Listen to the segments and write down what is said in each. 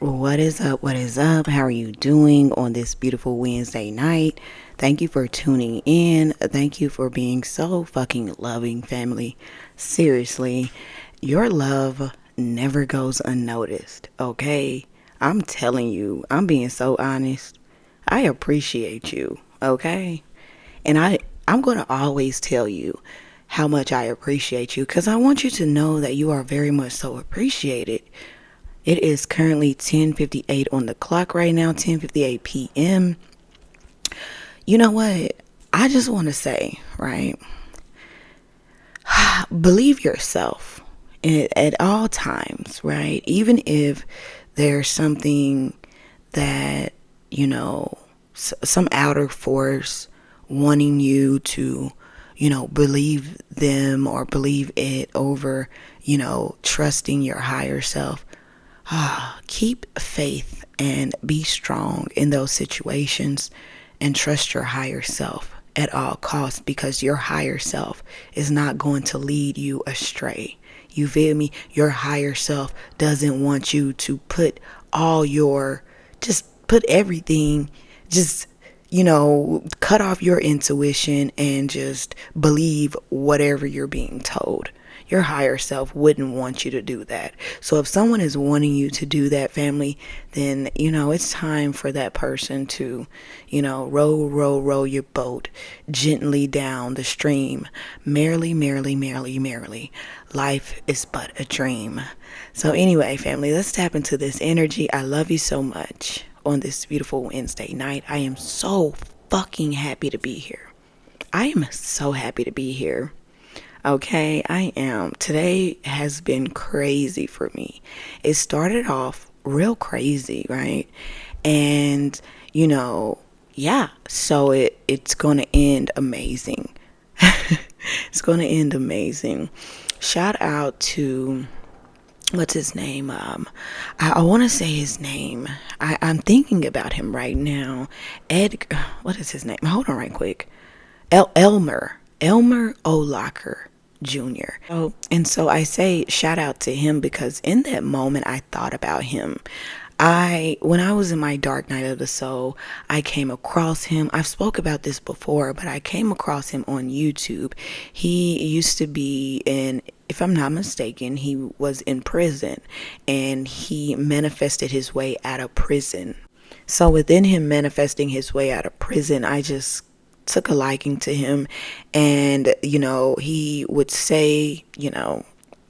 What is up? What is up? How are you doing on this beautiful Wednesday night? Thank you for tuning in. Thank you for being so fucking loving, family. Seriously, your love never goes unnoticed, okay? I'm telling you, I'm being so honest. I appreciate you, okay? And I'm going to always tell you how much I appreciate you because I want you to know that you are very much so appreciated. It is currently 10:58 on the clock right now, 10:58 p.m. You know what? I just want to say, right? Believe yourself at all times, right? Even if there's something that, some outer force wanting you to, believe them or believe it over, trusting your higher self. Keep faith and be strong in those situations and trust your higher self at all costs because your higher self is not going to lead you astray. You feel me? Your higher self doesn't want you to put everything, just, cut off your intuition and just believe whatever you're being told. Your higher self wouldn't want you to do that. So if someone is wanting you to do that, family, then, it's time for that person to, row your boat gently down the stream. Merrily, merrily, merrily, merrily. Life is but a dream. So anyway, family, let's tap into this energy. I love you so much on this beautiful Wednesday night. I am so fucking happy to be here. I am so happy to be here. Okay, I am. Today has been crazy for me. It started off real crazy, right? And, so it's going to end amazing. It's going to end amazing. Shout out to, what's his name? I want to say his name. I'm thinking about him right now. What is his name? Hold on right quick. Elmer O'Locker Jr. And so I say shout out to him because in that moment I thought about him. When I was in my dark night of the soul, I came across him. I've spoke about this before, but I came across him on YouTube. He used to be if I'm not mistaken, he was in prison and he manifested his way out of prison. So within him manifesting his way out of prison, I just took a liking to him, and he would say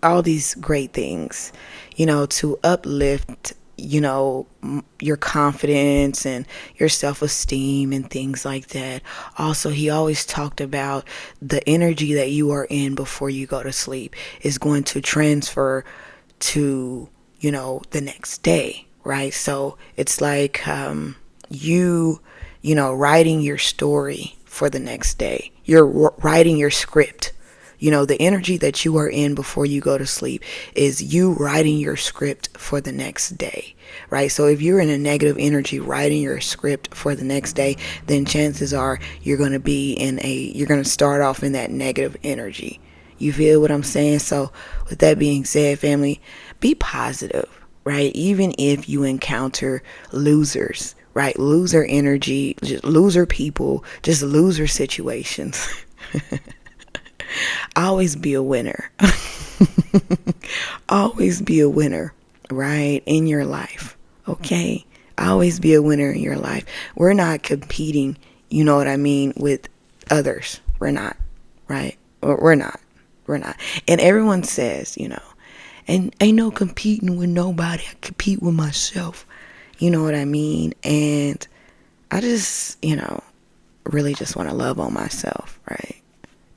all these great things to uplift your confidence and your self-esteem and things like that. Also, he always talked about the energy that you are in before you go to sleep is going to transfer to the next day, right? So it's like writing your story for the next day. You're writing your script. The energy that you are in before you go to sleep is you writing your script for the next day, right? So if you're in a negative energy writing your script for the next day, then chances are you're going to start off in that negative energy. You feel what I'm saying? So with that being said, family, be positive, right? Even if you encounter losers, right? Loser energy, just loser people, just loser situations. Always be a winner. Always be a winner, right? In your life. Okay? Always be a winner in your life. We're not competing, you know what I mean, with others. We're not, right? We're not. And everyone says, and ain't no competing with nobody. I compete with myself. You know what I mean? And I just, really just want to love on myself, right?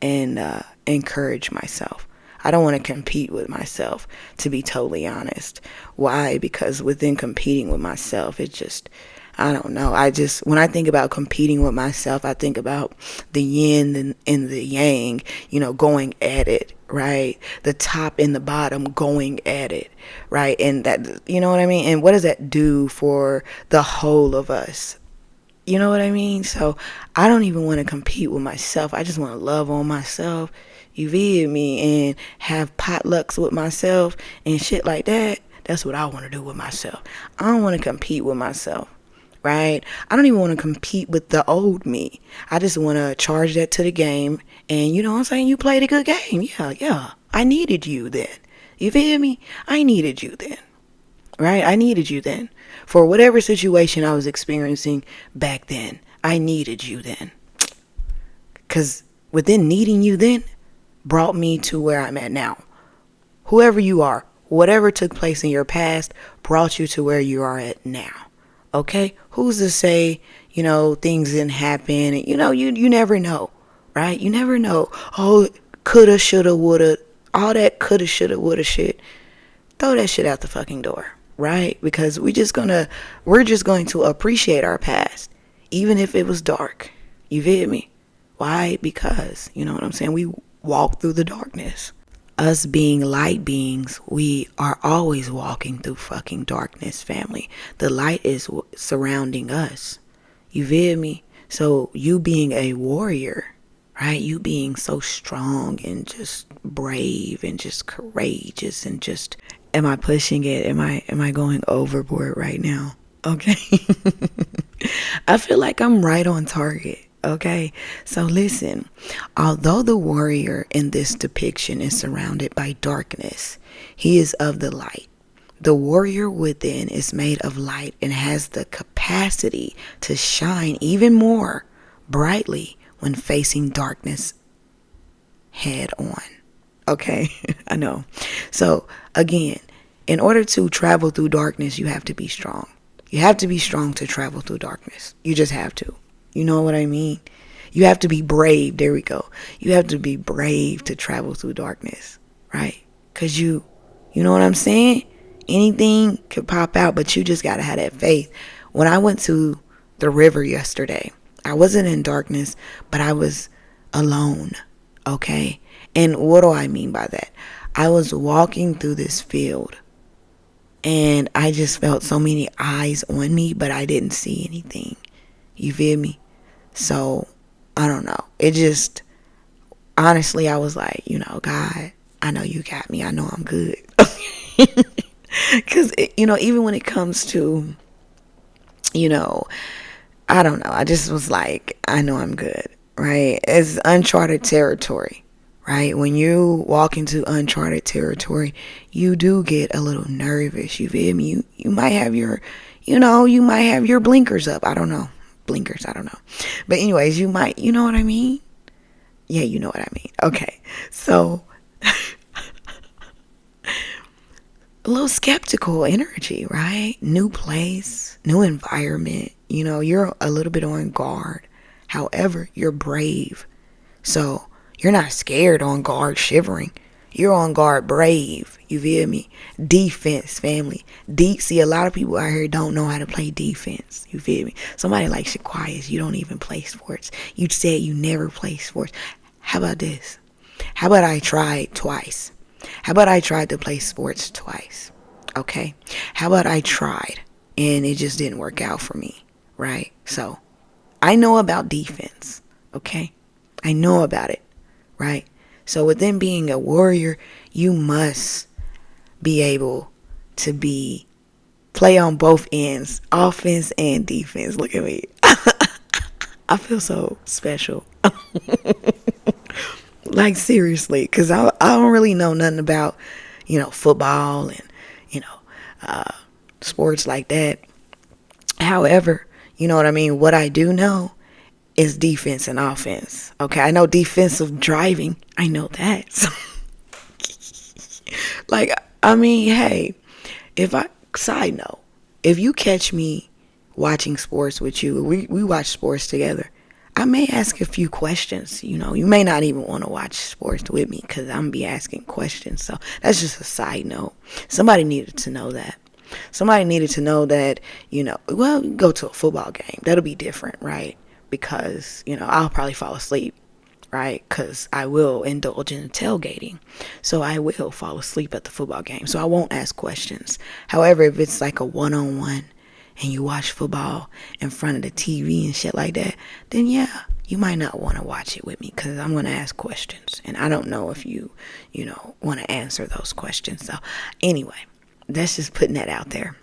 And encourage myself. I don't want to compete with myself, to be totally honest. Why? Because within competing with myself, it just, I don't know. When I think about competing with myself, I think about the yin and the yang, going at it, right? The top and the bottom going at it, right? And that, you know what I mean? And what does that do for the whole of us? You know what I mean? So I don't even want to compete with myself. I just want to love on myself. You feel me? And have potlucks with myself and shit like that. That's what I want to do with myself. I don't want to compete with myself, right? I don't even want to compete with the old me. I just want to charge that to the game. And you know what I'm saying? You played a good game. Yeah. I needed you then. You feel me? I needed you then, right? I needed you then. For whatever situation I was experiencing back then, I needed you then. Because within needing you then brought me to where I'm at now. Whoever you are, whatever took place in your past brought you to where you are at now. Okay? Who's to say, things didn't happen? You never know, right? You never know. Oh, coulda, shoulda, woulda, all that coulda, shoulda, woulda shit. Throw that shit out the fucking door, right? Because we're just going to appreciate our past, even if it was dark. You feel me? Why? Because, you know what I'm saying? We walk through the darkness. Us being light beings, we are always walking through fucking darkness, family. The light is surrounding us. You feel me? So you being a warrior, right? You being so strong and just brave and just courageous and just, am I pushing it? Am I going overboard right now? Okay. I feel like I'm right on target. Okay, so listen, although the warrior in this depiction is surrounded by darkness, he is of the light. The warrior within is made of light and has the capacity to shine even more brightly when facing darkness head on. Okay, I know. So again, in order to travel through darkness, you have to be strong. You have to be strong to travel through darkness. You just have to. You know what I mean? You have to be brave. There we go. You have to be brave to travel through darkness, right? Because you know what I'm saying? Anything could pop out, but you just got to have that faith. When I went to the river yesterday, I wasn't in darkness, but I was alone, okay? And what do I mean by that? I was walking through this field, and I just felt so many eyes on me, but I didn't see anything. You feel me? So, I don't know. It just, honestly, I was like, God, I know you got me. I know I'm good. Because, even when it comes to, I don't know. I just was like, I know I'm good, right? It's uncharted territory, right? When you walk into uncharted territory, you do get a little nervous. You feel me? You might have your, you might have your blinkers up. I don't know. Blinkers, I don't know. But anyways, you might, you know what I mean? Yeah, you know what I mean. Okay. So, a little skeptical energy, right? New place, new environment. You're a little bit on guard. However, you're brave. So, you're not scared, on guard, shivering. You're on guard, brave. You feel me? Defense, family. See, a lot of people out here don't know how to play defense. You feel me? Somebody like Shaquias, you don't even play sports. You said you never play sports. How about this? How about I tried twice? How about I tried to play sports twice? Okay? How about I tried and it just didn't work out for me, right? So, I know about defense, okay? I know about it, right? So within being a warrior, you must be able to play on both ends, offense and defense. Look at me. I feel so special. Like, seriously, because I don't really know nothing about, football and, sports like that. However, you know what I mean? What I do know is defense and offense. Okay, I know defensive driving. I know that. So, like, I mean, hey, side note, if you catch me watching sports with you, we watch sports together, I may ask a few questions. You may not even want to watch sports with me because I'm going to be asking questions. So that's just a side note. Somebody needed to know that. Somebody needed to know that, go to a football game. That'll be different, right? Because, I'll probably fall asleep, right? Because I will indulge in tailgating. So I will fall asleep at the football game. So I won't ask questions. However, if it's like a one-on-one and you watch football in front of the TV and shit like that, then yeah, you might not want to watch it with me because I'm going to ask questions. And I don't know if you want to answer those questions. So anyway, That's just putting that out there.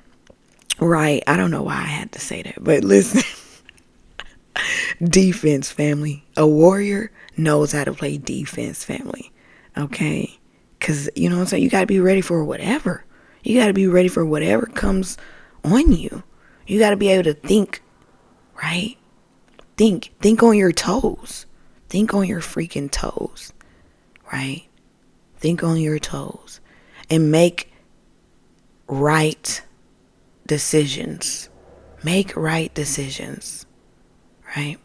Right. I don't know why I had to say that, but listen. Defense, family. A warrior knows how to play defense, family. Okay? Because, you know what I'm saying? You got to be ready for whatever. You got to be ready for whatever comes on you. You got to be able to think, right? Think on your toes. Think on your freaking toes, right? Think on your toes and make right decisions. Make right decisions, right?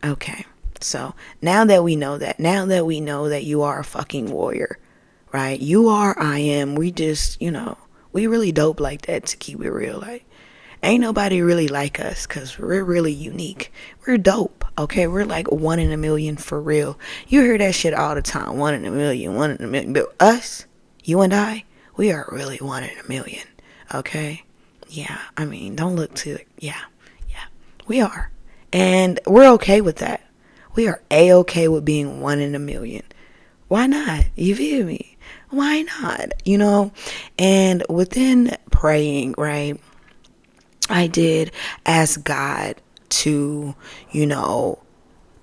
Okay. So now that we know that you are a fucking warrior, right? You are, I am. We just, we really dope like that, to keep it real. Like, ain't nobody really like us because we're really unique. We're dope, okay? We're like 1 in a million for real. You hear that shit all the time. 1 in a million, 1 in a million. But us, you and I, we are really 1 in a million, okay? Yeah, I mean, don't look to, yeah, we are. And we're okay with that. We are A-okay with being 1 in a million. Why not? You feel me? Why not? And within praying, right, I did ask God to,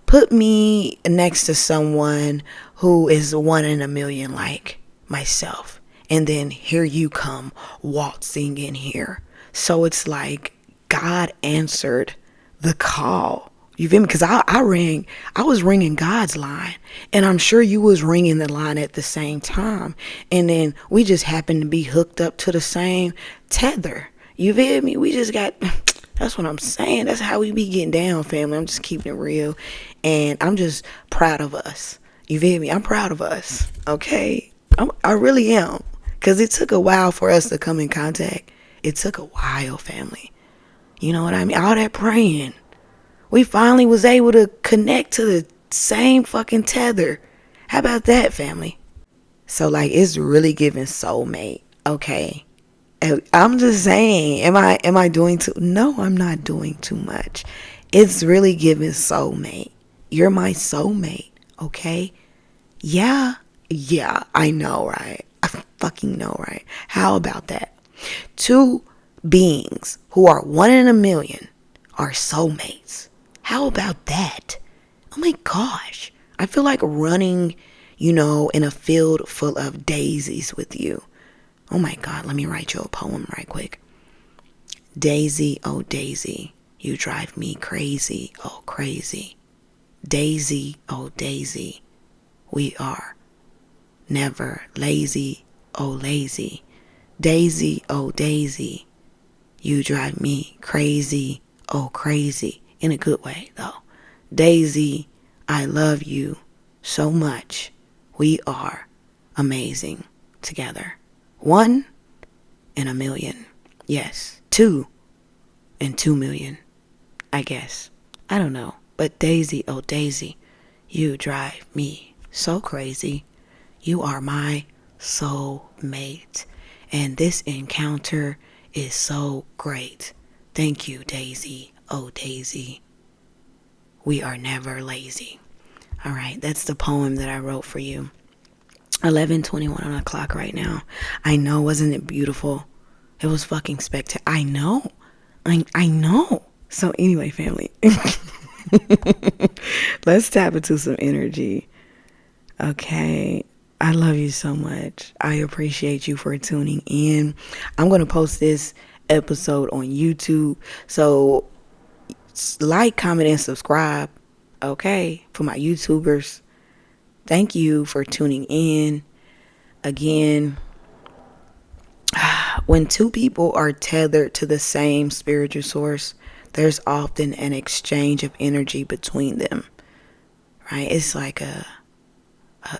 put me next to someone who is 1 in a million like myself. And then here you come waltzing in here. So it's like God answered the call. You feel me? Because I was ringing God's line, and I'm sure you was ringing the line at the same time. And then we just happened to be hooked up to the same tether. You feel me? We just got, that's what I'm saying. That's how we be getting down, family. I'm just keeping it real. And I'm just proud of us. You feel me? I'm proud of us. Okay? I really am. Because it took a while for us to come in contact. It took a while, family. You know what I mean? All that praying. We finally was able to connect to the same fucking tether. How about that, family? So, like, it's really giving soulmate. Okay? I'm just saying, am I doing too? No, I'm not doing too much. It's really giving soulmate. You're my soulmate, okay? Yeah, I know, right? I fucking know, right? How about that? 2 beings who are 1 in a million are soulmates. How about that? Oh my gosh. I feel like running, in a field full of daisies with you. Oh my God, let me write you a poem right quick. Daisy, oh Daisy, you drive me crazy, oh crazy. Daisy, oh Daisy, we are never lazy, oh lazy. Daisy, oh Daisy, you drive me crazy, oh crazy. In a good way, though. Daisy, I love you so much. We are amazing together. 1 in a million. Yes. 2 in 2 million. I guess. I don't know. But Daisy, oh Daisy, you drive me so crazy. You are my soulmate. And this encounter is so great. Thank you, Daisy, oh Daisy. We are never lazy. All right, that's the poem that I wrote for you. 11:21 on the clock right now. I know, wasn't it beautiful? It was fucking spectacular. I know. I know. So anyway, family. Let's tap into some energy. Okay. I love you so much. I appreciate you for tuning in. I'm going to post this episode on YouTube. So like, comment, and subscribe. Okay. For my YouTubers. Thank you for tuning in. Again, when 2 people are tethered to the same spiritual source, there's often an exchange of energy between them. Right? It's like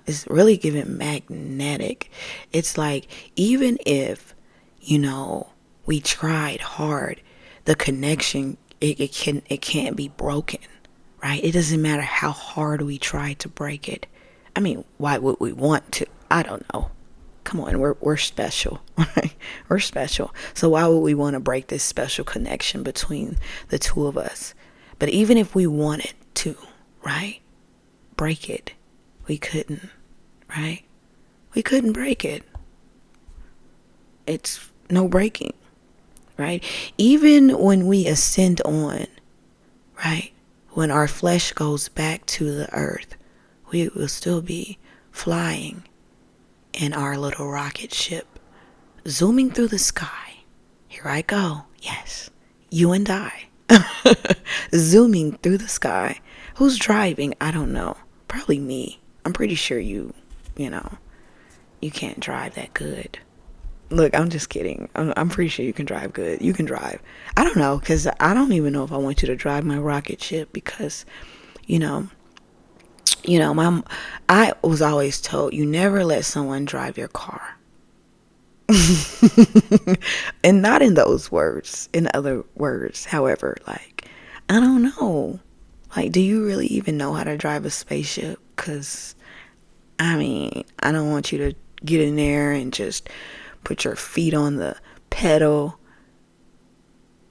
it's really giving magnetic. It's like, even if, we tried hard, the connection, it can't be broken. Right? It doesn't matter how hard we try to break it. I mean, why would we want to? I don't know. Come on, we're special. Right? We're special. So why would we want to break this special connection between the 2 of us? But even if we wanted to, right? Break it. We couldn't, right? We couldn't break it. It's No breaking, right? Even when we ascend on, right? When our flesh goes back to the earth, we will still be flying in our little rocket ship, zooming through the sky. Here I go. Yes, you and I. Zooming through the sky. Who's driving? I don't know. Probably me. I'm pretty sure you know, you can't drive that good. Look, I'm just kidding. I'm pretty sure you can drive good. You can drive. I don't know, because I don't even know if I want you to drive my rocket ship because, you know, I was always told you never let someone drive your car. And not in those words, in other words. However, like, I don't know. Like, do you really even know how to drive a spaceship? Because, I mean, I don't want you to get in there and just put your feet on the pedal.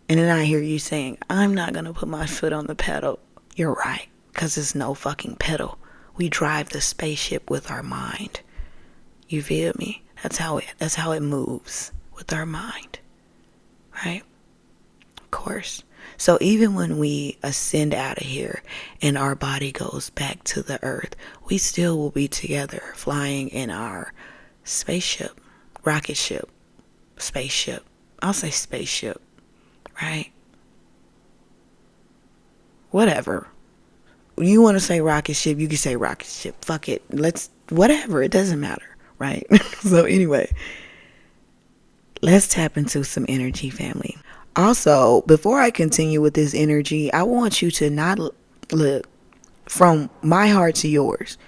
And then I hear you saying, I'm not going to put my foot on the pedal. You're right, because there's no fucking pedal. We drive the spaceship with our mind. You feel me? That's how it moves, with our mind. Right? Of course. So even when we ascend out of here and our body goes back to the earth, we still will be together flying in our spaceship, rocket ship, spaceship. I'll say spaceship, right? Whatever. You want to say rocket ship, you can say rocket ship. Fuck it. Whatever. It doesn't matter, right? So anyway, let's tap into some energy, family. Also, before I continue with this energy, I want you to not look from my heart to yours.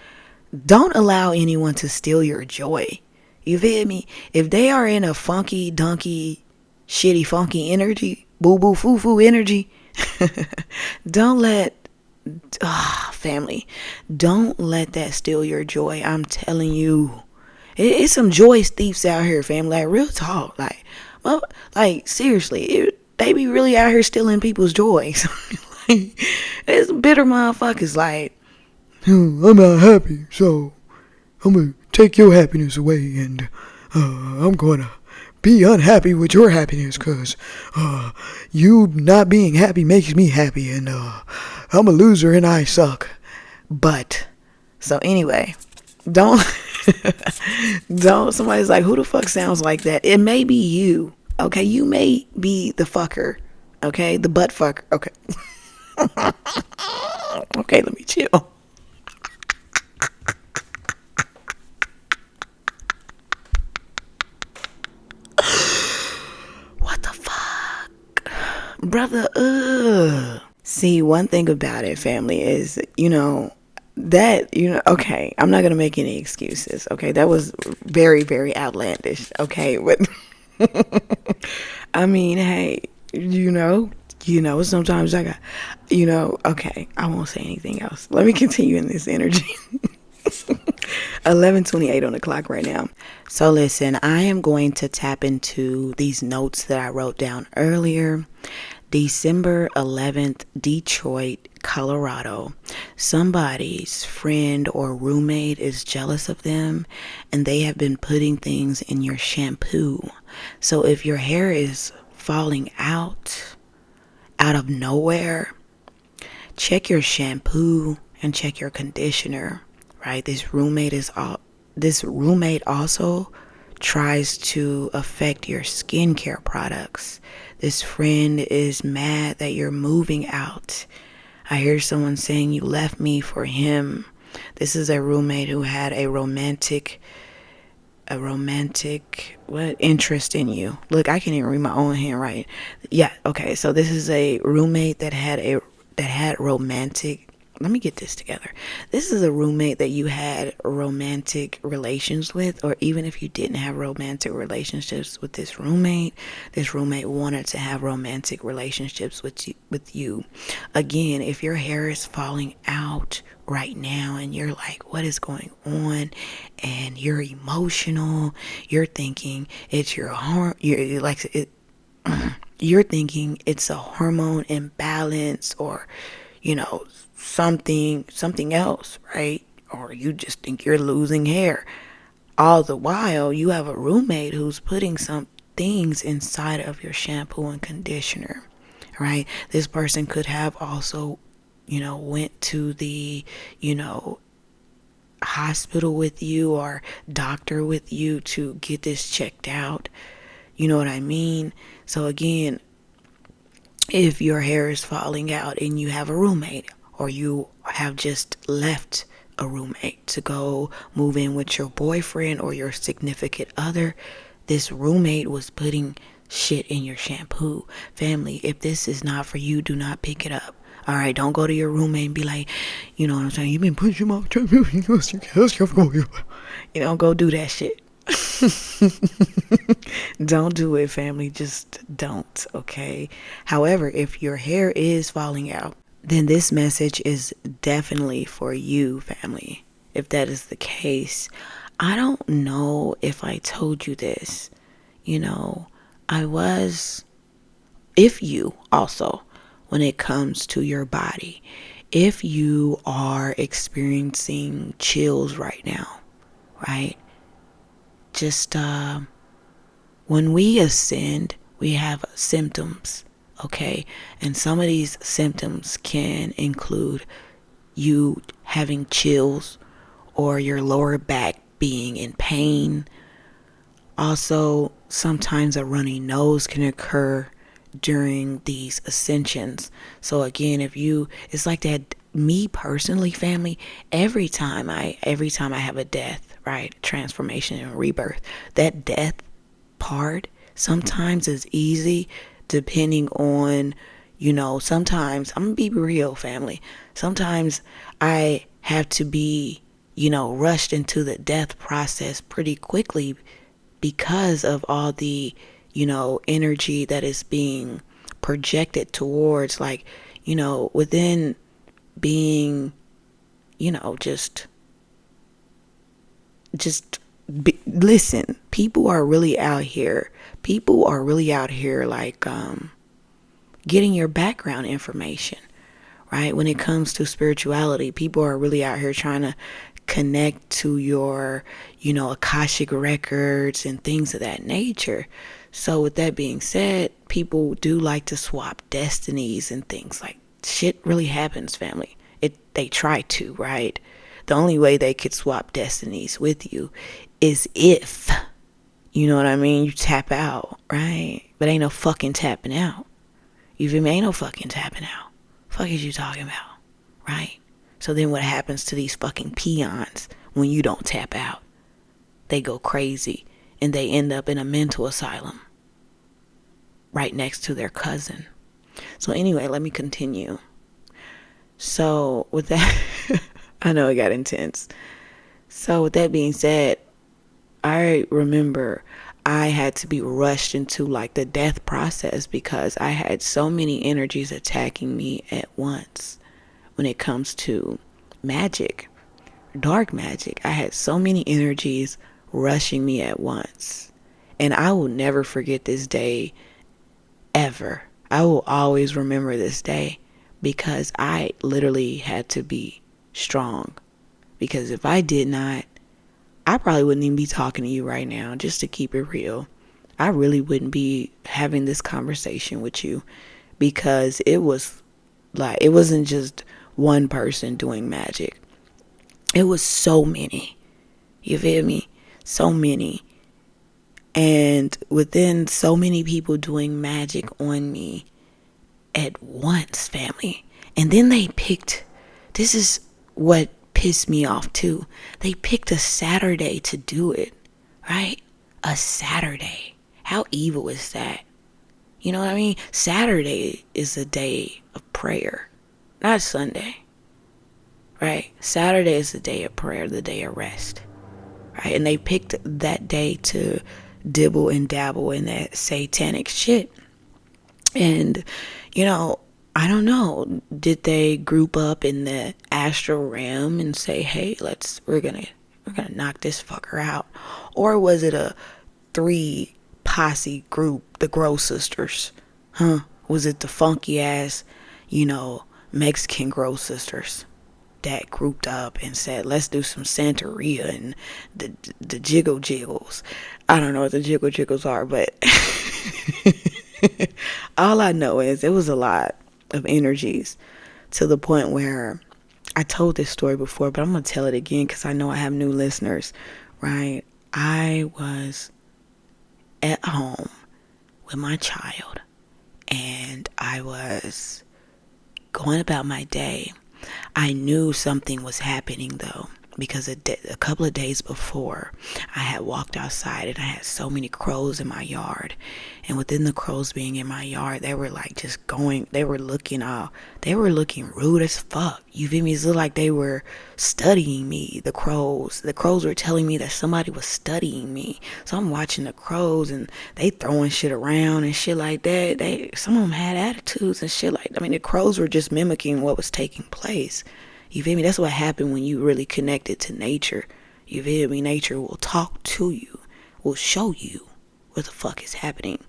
Don't allow anyone to steal your joy. You feel me? If they are in a funky, dunky, shitty, funky energy, boo boo foo foo energy, don't let, family, don't let that steal your joy. I'm telling you, it's some joy thieves out here, family. Like, real talk. Like seriously, they be really out here stealing people's joys. Like, it's bitter motherfuckers. Like, I'm not happy, so I'm gonna take your happiness away, and I'm gonna be unhappy with your happiness, cause you not being happy makes me happy, and I'm a loser and I suck. But so anyway, don't don't. Somebody's like, who the fuck sounds like that? It may be you. Okay, you may be the fucker. Okay, the butt fucker. Okay. Okay, let me chill. What the fuck? Brother, See, one thing about it, family, is, okay, I'm not going to make any excuses. Okay, that was very, very outlandish. Okay, but I mean, hey, sometimes I got, okay, I won't say anything else. Let me continue in this energy. 11:28 on the clock right now. So listen, I am going to tap into these notes that I wrote down earlier. December 11th, Detroit, Colorado. Somebody's friend or roommate is jealous of them, and they have been putting things in your shampoo. So if your hair is falling out of nowhere, check your shampoo and check your conditioner. Right? This roommate also tries to affect your skincare products. This friend is mad that you're moving out. I hear someone saying you left me for him. This is a roommate who had a romantic interest in you. Look, I can't even read my own handwriting. Yeah, okay. So this is a roommate that had romantic. Let me get this together. This is a roommate that you had romantic relations with, or even if you didn't have romantic relationships with this roommate wanted to have romantic relationships with you. Again, if your hair is falling out right now and you're like, what is going on? And you're emotional, you're thinking it's you're thinking it's a hormone imbalance, or something else, right? Or you just think you're losing hair. All the while, you have a roommate who's putting things inside of your shampoo and conditioner, right? This person could have also, went to the, hospital with you or doctor with you to get this checked out. You know what I mean? So again, if your hair is falling out and you have a roommate, or you have just left a roommate to go move in with your boyfriend or your significant other, this roommate was putting shit in your shampoo. Family, if this is not for you, do not pick it up. All right, don't go to your roommate and be like, you know what I'm saying, you've been pushing my shampoo. Go do that shit. Don't do it, family. Just don't, okay? However, if your hair is falling out, then this message is definitely for you, family. If that is the case, I don't know if I told you this. If you also, when it comes to your body, if you are experiencing chills right now, right? Just when we ascend, we have symptoms, okay? And some of these symptoms can include you having chills or your lower back being in pain. Also, sometimes a runny nose can occur during these ascensions. So again, it's like that. Me personally, family, every time I have a death, right, transformation and rebirth, that death part sometimes is easy, depending on, sometimes I'm gonna be real, family. Sometimes I have to be, rushed into the death process pretty quickly because of all the, energy that is being projected towards, like, within being, listen, people are really out here, like, getting your background information, right? When it comes to spirituality, people are really out here trying to connect to your, Akashic records and things of that nature. So with that being said, people do like to swap destinies and things. Like, shit really happens, family. They try to, right? The only way they could swap destinies with you is if, you know what I mean, you tap out, right? But ain't no fucking tapping out. You feel me? Ain't no fucking tapping out. Fuck is you talking about, right? So then what happens to these fucking peons when you don't tap out? They go crazy and they end up in a mental asylum right next to their cousin. So anyway, let me continue. So with that, I know it got intense. So with that being said, I remember I had to be rushed into like the death process because I had so many energies attacking me at once. When it comes to magic, dark magic, I had so many energies rushing me at once. And I will never forget this day ever. I will always remember this day because I literally had to be strong. Because if I did not, I probably wouldn't even be talking to you right now, just to keep it real. I really wouldn't be having this conversation with you because it was like, it wasn't just one person doing magic. It was so many. You feel me? So many. And within so many people doing magic on me at once, family. And then they picked, this is what pissed me off too. They picked a Saturday to do it, right? A Saturday. How evil is that? You know what I mean? Saturday is a day of prayer, not Sunday, right? Saturday is the day of prayer, the day of rest, right? And they picked that day to dibble and dabble in that satanic shit. And, I don't know, did they group up in the astral realm and say, hey, we're gonna knock this fucker out? Or was it a 3 posse group, the Grow Sisters? Was it the funky ass, Mexican Grow Sisters? that grouped up and said, let's do some Santeria and the jiggle jiggles. I don't know what the jiggle jiggles are, but all I know is it was a lot of energies, to the point where I told this story before, but I'm going to tell it again because I know I have new listeners, right? I was at home with my child, and I was going about my day. I knew something was happening though, because a couple of days before, I had walked outside and I had so many crows in my yard. And within the crows being in my yard, they were like just going, they were looking rude as fuck. You feel me? It looked like they were studying me, the crows. The crows were telling me that somebody was studying me. So I'm watching the crows and they throwing shit around and shit like that. Some of them had attitudes and shit like, I mean, the crows were just mimicking what was taking place. You feel me? That's what happened when you really connected to nature. You feel me? Nature will talk to you, will show you what the fuck is happening.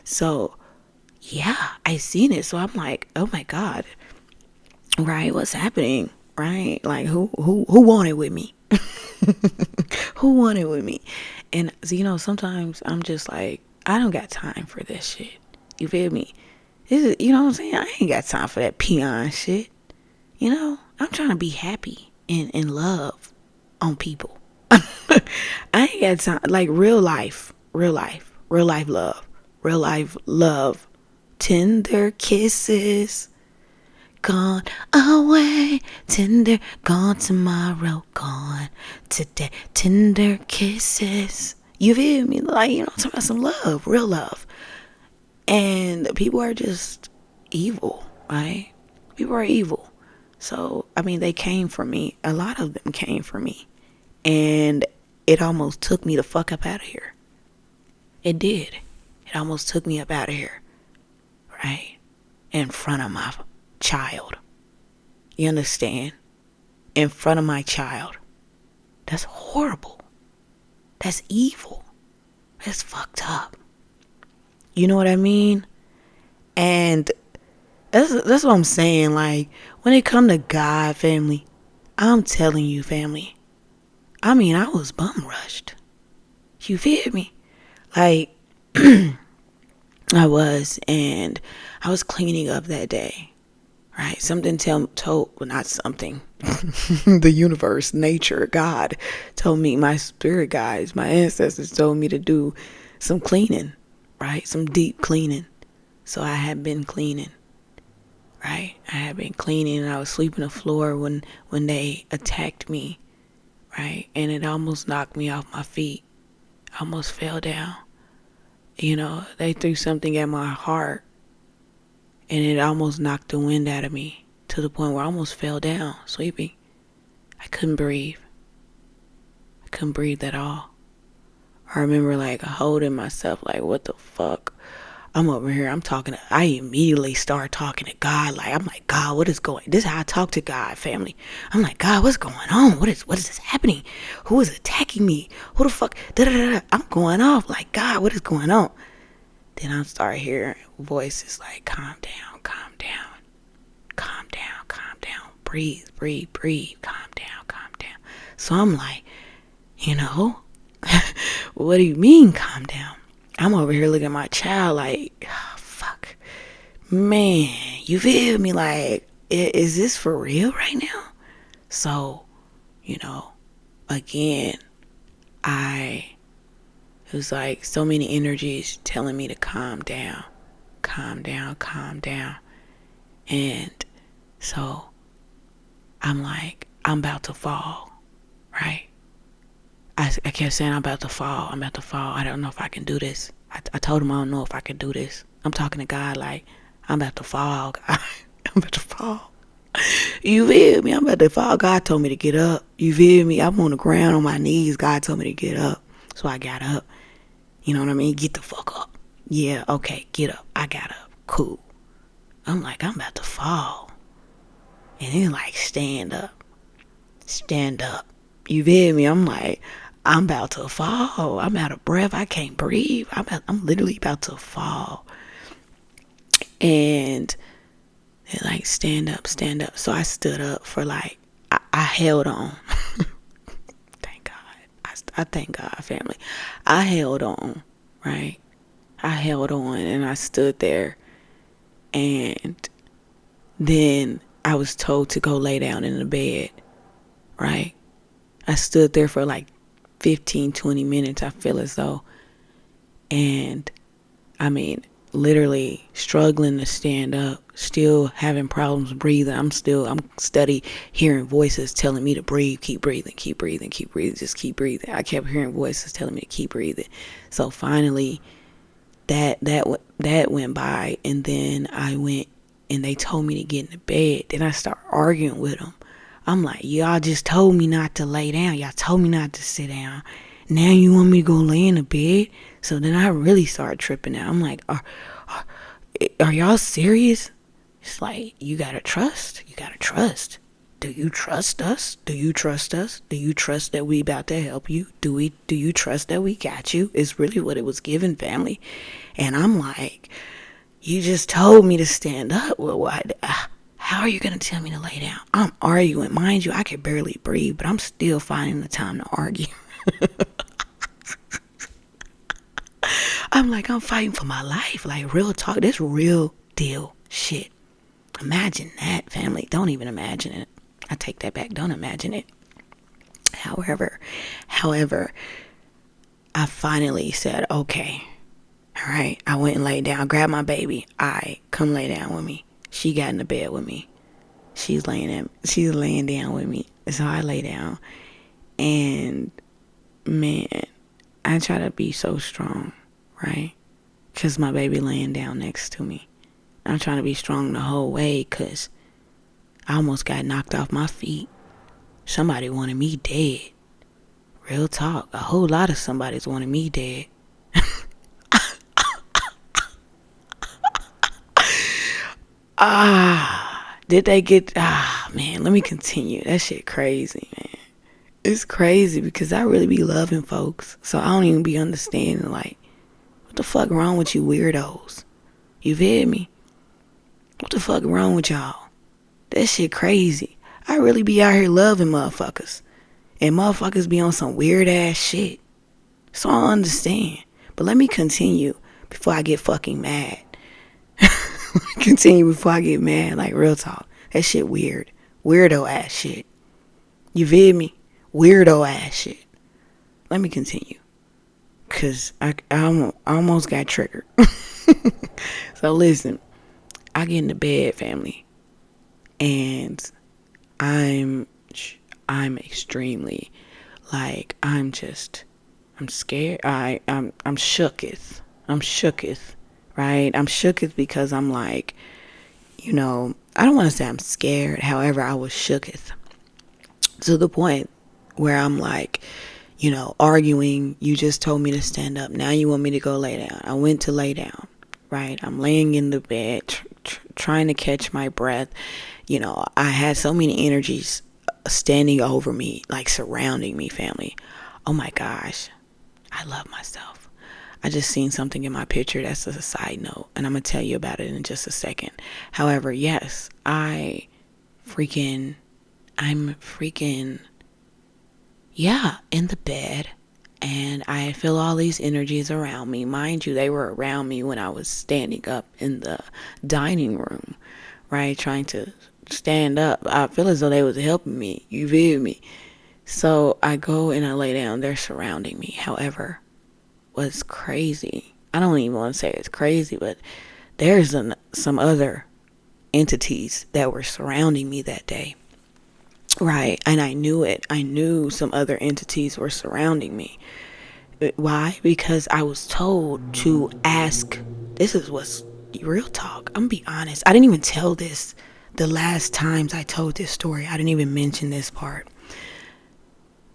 So, yeah, I seen it. So I'm like, oh my God, right? What's happening? Right? Like, who wanted with me? Who wanted with me? And, sometimes I'm just like, I don't got time for this shit. You feel me? You know what I'm saying? I ain't got time for that peon shit. I'm trying to be happy and love on people. I ain't got time. Like real life love. Tender kisses, gone away. Tender, gone tomorrow, gone today. Tender kisses. You feel me? Like, I'm talking about some love, real love. And people are just evil, right? People are evil. So, I mean, they came for me. A lot of them came for me. And it almost took me the fuck up out of here. It did. It almost took me up out of here. Right? In front of my child. You understand? In front of my child. That's horrible. That's evil. That's fucked up. You know what I mean? And that's what I'm saying. Like, when it come to God, family, I'm telling you, family, I mean, I was bum rushed. You feel me? Like, I was cleaning up that day, right? Something told, well, not something, the universe, nature, God told me, my spirit guides, my ancestors told me to do some cleaning, right? Some deep cleaning. So I had been cleaning. Right? I had been cleaning and I was sweeping the floor when they attacked me. Right? And it almost knocked me off my feet. I almost fell down. They threw something at my heart and it almost knocked the wind out of me to the point where I almost fell down sweeping. I couldn't breathe. I couldn't breathe at all. I remember like holding myself like, what the fuck? I'm over here, I immediately start talking to God. Like, I'm like, God, this is how I talk to God, family. I'm like, God, what's going on? What is this happening? Who is attacking me? Who the fuck? I'm going off like, God, what is going on? Then I start hearing voices like, calm down, calm down, calm down, calm down, breathe, breathe, breathe, calm down, calm down. So I'm like, what do you mean, calm down? I'm over here looking at my child like, oh, fuck. Man, you feel me? Like, is this for real right now? So, again, it was like so many energies telling me to calm down, calm down, calm down. And so I'm like, I'm about to fall, right? I kept saying, I'm about to fall. I don't know if I can do this. I told him I don't know if I can do this. I'm talking to God like, I'm about to fall, God. I'm about to fall. You feel me? I'm about to fall. God told me to get up. You feel me? I'm on the ground on my knees. God told me to get up. So I got up. You know what I mean? Get the fuck up. Yeah, okay, get up. I got up. Cool. I'm like, I'm about to fall. And then like, stand up. Stand up. You feel me? I'm like, I'm about to fall. I'm out of breath. I can't breathe. I'm literally about to fall. And they're like, stand up, stand up. So I stood up for like, I held on. Thank God. I thank God, family. I held on, right? I held on and I stood there, and then I was told to go lay down in the bed, right? I stood there for like 15, 20 minutes, I feel as though. And I mean, literally struggling to stand up, still having problems breathing. I'm steady hearing voices telling me to breathe, keep breathing, keep breathing, keep breathing, just keep breathing. I kept hearing voices telling me to keep breathing. So finally, that went by, and then I went and they told me to get in the bed. Then I start arguing with them. I'm like, y'all just told me not to lay down. Y'all told me not to sit down. Now you want me to go lay in the bed? So then I really started tripping out. I'm like, are y'all serious? It's like, you gotta trust. You gotta trust. Do you trust us? Do you trust us? Do you trust that we about to help you? Do you trust that we got you? Is really what it was given, family. And I'm like, you just told me to stand up. Well, how are you going to tell me to lay down? I'm arguing. Mind you, I can barely breathe, but I'm still finding the time to argue. I'm like, I'm fighting for my life. Like, real talk. This real deal shit. Imagine that, family. Don't even imagine it. I take that back. Don't imagine it. However, I finally said, okay. All right. I went and laid down. Grabbed my baby. Come lay down with me. She got in the bed with me. She's laying down with me. So I lay down. And man, I try to be so strong, right? Because my baby laying down next to me. I'm trying to be strong the whole way because I almost got knocked off my feet. Somebody wanted me dead. Real talk. A whole lot of somebody's wanted me dead. Did they get... man, let me continue. That shit crazy, man. It's crazy because I really be loving folks. So I don't even be understanding, like, what the fuck wrong with you weirdos? You feel me? What the fuck wrong with y'all? That shit crazy. I really be out here loving motherfuckers. And motherfuckers be on some weird ass shit. So I don't understand. But let me continue before I get fucking mad. Continue before I get mad. Like, real talk. That shit weird. Weirdo ass shit. You feel me? Weirdo ass shit. Let me continue. Because I almost got triggered. So listen. I get in the bed, family. And I'm extremely, like, I'm scared. I'm shooketh. I'm shooketh, right? I'm shooketh because I'm like, I don't want to say I'm scared. However, I was shooketh to the point where I'm like, arguing. You just told me to stand up. Now you want me to go lay down. I went to lay down, right? I'm laying in the bed, trying to catch my breath. I had so many energies standing over me, like surrounding me, family. Oh my gosh. I love myself. I just seen something in my picture that's a side note, and I'm going to tell you about it in just a second. However, yes, I'm freaking, in the bed, and I feel all these energies around me. Mind you, they were around me when I was standing up in the dining room, right, trying to stand up. I feel as though they was helping me. You feel me? So I go and I lay down. They're surrounding me. However, what's crazy, I don't even want to say it's crazy, but there's some other entities that were surrounding me that day. Right. And I knew it. I knew some other entities were surrounding me. Why? Because I was told to ask. This is what's real talk. I'm gonna be honest. I didn't even tell this the last times I told this story. I didn't even mention this part.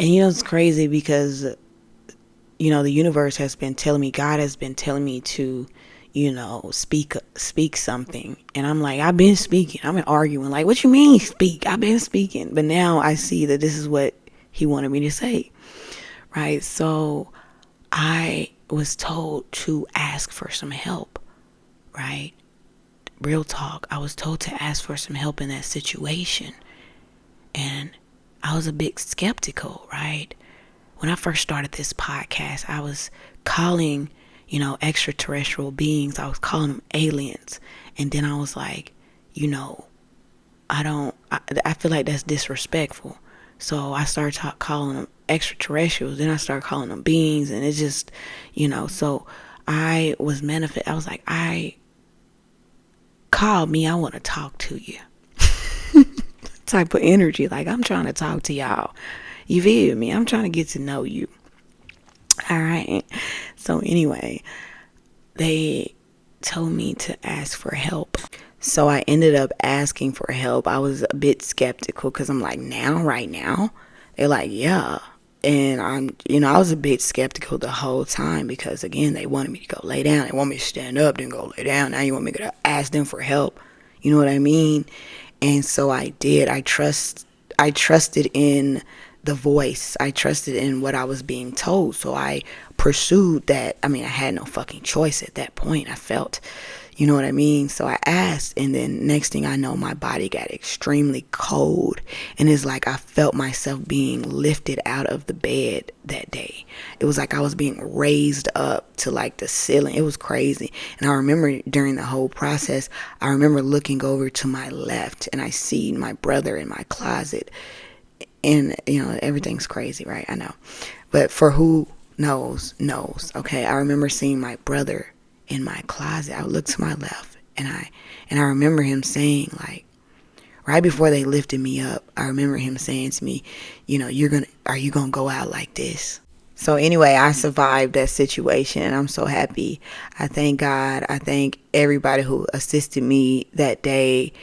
And it's crazy because, the universe has been telling me, God has been telling me to, speak something. And I'm like, I've been speaking. I've been arguing. Like, what you mean speak? I've been speaking. But now I see that this is what he wanted me to say. Right? So I was told to ask for some help. Right? Real talk. I was told to ask for some help in that situation. And I was a bit skeptical, right? When I first started this podcast, I was calling, extraterrestrial beings, I was calling them aliens. And then I was like, I feel like that's disrespectful. So I started calling them extraterrestrials. Then I started calling them beings. And it just, so I was like, call me. I want to talk to you. Type of energy. Like, I'm trying to talk to y'all. You feel me? I'm trying to get to know you. All right. So anyway, they told me to ask for help. So I ended up asking for help. I was a bit skeptical because I'm like, right now? They're like, yeah. And I was a bit skeptical the whole time because, again, they wanted me to go lay down. They want me to stand up, then go lay down. Now you want me to ask them for help. You know what I mean? And so I did. I trusted in the voice. I trusted in what I was being told. So I pursued that. I mean, I had no fucking choice at that point. I felt, you know what I mean? So I asked, and then next thing I know, my body got extremely cold. And it's like I felt myself being lifted out of the bed that day. It was like I was being raised up to like the ceiling. It was crazy. And I remember during the whole process, I remember looking over to my left, and I see my brother in my closet. And, everything's crazy, right? I know. But for who knows. Okay, I remember seeing my brother in my closet. I looked to my left, and I remember him saying, like, right before they lifted me up, I remember him saying to me, are you gonna go out like this? So anyway, I survived that situation, and I'm so happy. I thank God. I thank everybody who assisted me that day.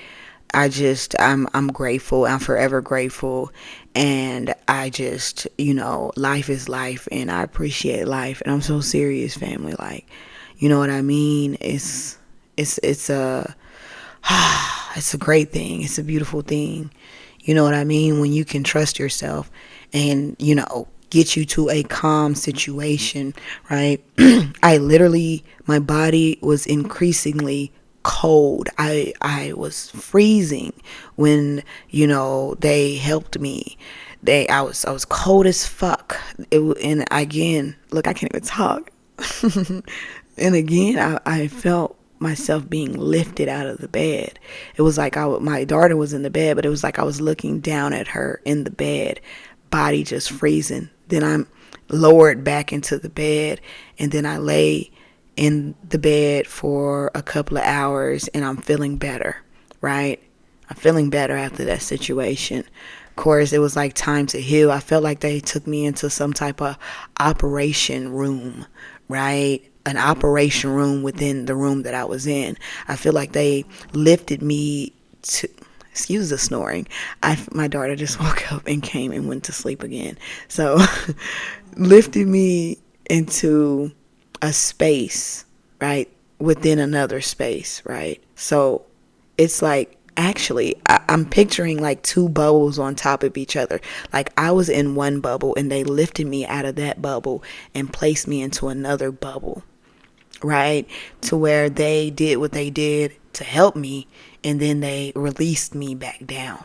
I'm grateful. I'm forever grateful. And I just, life is life, and I appreciate life. And I'm so serious, family. Like, you know what I mean? It's a great thing. It's a beautiful thing. You know what I mean? When you can trust yourself and, get you to a calm situation, right? My body was increasingly cold. I was freezing when, they helped me. I was cold as fuck. And again, look, I can't even talk. And again, I felt myself being lifted out of the bed. It was like my daughter was in the bed, but it was like I was looking down at her in the bed, body just freezing. Then I'm lowered back into the bed, and then I lay in the bed for a couple of hours, and I'm feeling better, right? I'm feeling better after that situation. Of course, it was like time to heal. I felt like they took me into some type of operation room, right? An operation room within the room that I was in. I feel like they lifted me to, excuse the snoring. My daughter just woke up and came and went to sleep again. So lifted me into a space, right? Within another space, right? So it's like, actually, I'm picturing like two bubbles on top of each other. Like I was in one bubble, and they lifted me out of that bubble and placed me into another bubble, right? To where they did what they did to help me, and then they released me back down.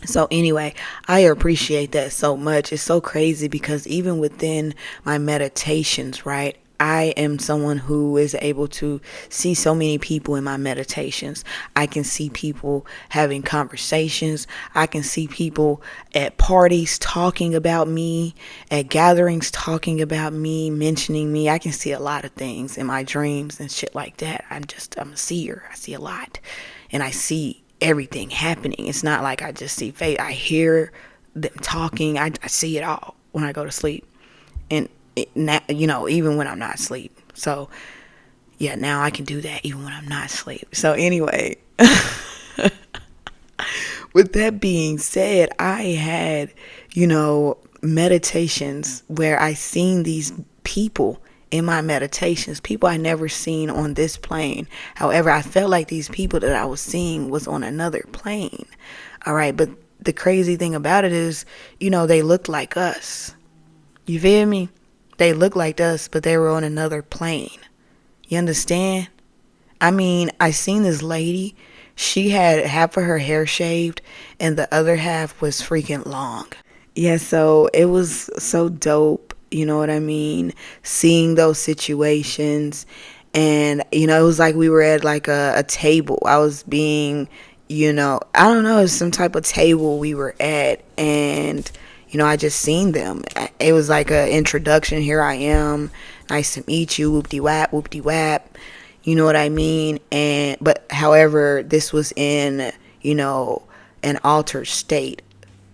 So anyway, I appreciate that so much. It's so crazy because even within my meditations, right, I am someone who is able to see so many people in my meditations. I can see people having conversations. I can see people at parties talking about me, at gatherings talking about me, mentioning me. I can see a lot of things in my dreams and shit like that. I'm a seer. I see a lot, and I see everything happening. It's not like I just see face. I hear them talking. I see it all when I go to sleep. And even when I'm not asleep. So yeah, now I can do that even when I'm not asleep. So anyway, with that being said, I had, meditations where I seen these people in my meditations, people I never seen on this plane. However, I felt like these people that I was seeing was on another plane. All right. But the crazy thing about it is, they looked like us. You feel me? They looked like us, but they were on another plane. You understand? I mean, I seen this lady. She had half of her hair shaved and the other half was freaking long. Yeah, so it was so dope, you know what I mean? Seeing those situations. And, it was like we were at like a table. I was being, I don't know, it was some type of table we were at. And, I just seen them. It was like a introduction. Here I am. Nice to meet you. Whoop de whap, whoop de whap. You know what I mean? But however, this was in, an altered state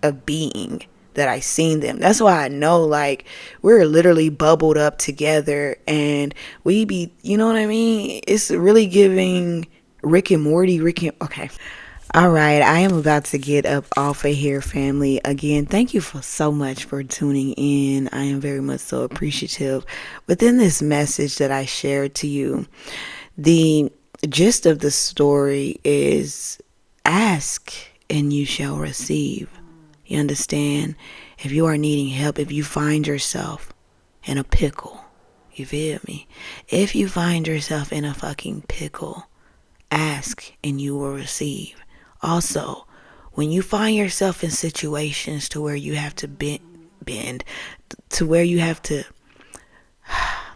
of being that I seen them. That's why I know, like, we're literally bubbled up together and we be, you know what I mean? It's really giving Rick and Morty, okay. All right, I am about to get up off of here, family. Again, thank you for so much for tuning in. I am very much so appreciative. Within this message that I shared to you, the gist of the story is ask and you shall receive. You understand? If you are needing help, if you find yourself in a pickle, you feel me? If you find yourself in a fucking pickle, ask and you will receive. Also, when you find yourself in situations to where you have to bend to where you have to,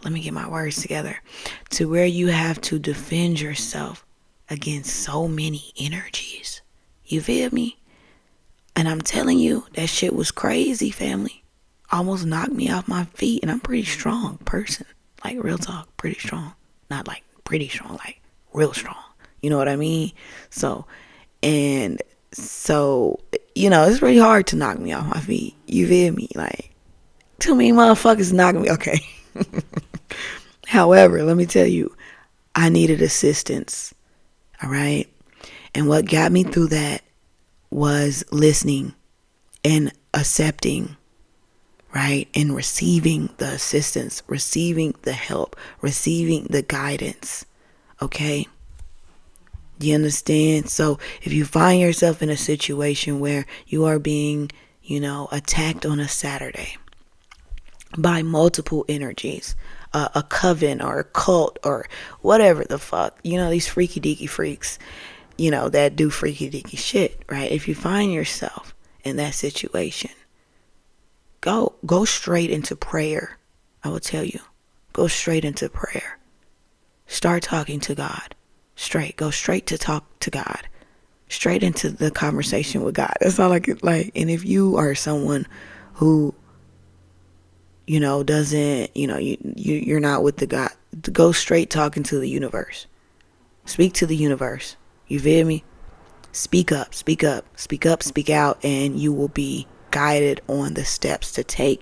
let me get my words together, to where you have to defend yourself against so many energies. You feel me? And I'm telling you, that shit was crazy, family. Almost knocked me off my feet. And I'm a pretty strong person. Like, real talk, pretty strong. Not like pretty strong, like real strong. You know what I mean? So, it's really hard to knock me off my feet. You feel me? Like, too many motherfuckers knocking me. Okay. However, let me tell you, I needed assistance. All right? And what got me through that was listening and accepting, right? And receiving the assistance, receiving the help, receiving the guidance. Okay? Do you understand? So if you find yourself in a situation where you are being, attacked on a Saturday by multiple energies, a coven or a cult or whatever the fuck, these freaky deaky freaks, that do freaky deaky shit, right? If you find yourself in that situation, go straight into prayer. I will tell you, go straight into prayer. Start talking to God. Go straight to talk to God. Straight into the conversation with God. That's all I could like. And if you are someone who, doesn't, you're not with the God, go straight talking to the universe. Speak to the universe. You feel me? Speak up, speak out, and you will be guided on the steps to take